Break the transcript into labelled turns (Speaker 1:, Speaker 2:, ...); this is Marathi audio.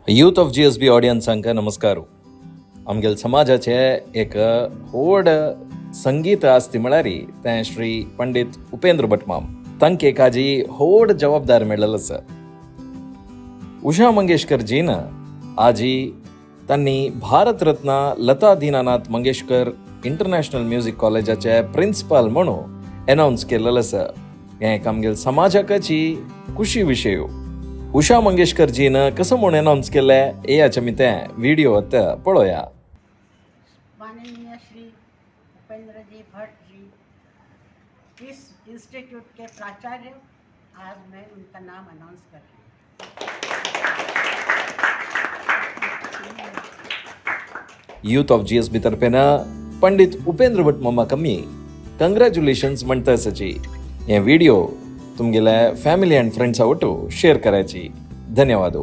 Speaker 1: यूथ ऑफ GSB ऑडियन्सांक नमस्कार. आमगेल समाजाचे एक व्हड संगीत आसती म्हळ्यार तें श्री पंडित उपेंद्र भटमाम. तांकां एकाजी व्हड जबाबदार मेळ्ळलो आसा. उषा मंगेशकर जीन आजी तांणी भारत रत्न लता दीनानाथ मंगेशकर इंटरनॅशनल म्युझिक कॉलेजाचे प्रिन्सिपल म्हणून अनाउन्स केलेलो आसा. हें एक आमगेल समाजाची खुशी विशय. उषा मंगेशकर जीन कसं म्हणून अनाउन्स केलें हें आमी तें व्हिडिओ आतां पळोवया.
Speaker 2: माननीय श्री उपेंद्र जी भट्ट जी इस इंस्टीट्यूट के प्राचार्य, आज मैं उनका नाम अनाउंस कर रही हूँ.
Speaker 1: यूथ ऑफ GSB तर्फेन पंडित उपेंद्र भट मामाक आमी कंग्रॅच्युलेशन्स म्हणटा आसाची. हें व्हिडिओ तुमगेल्या फॅमिली अँड फ्रेंड्सा वटू शेअर करायची. धन्यवाद.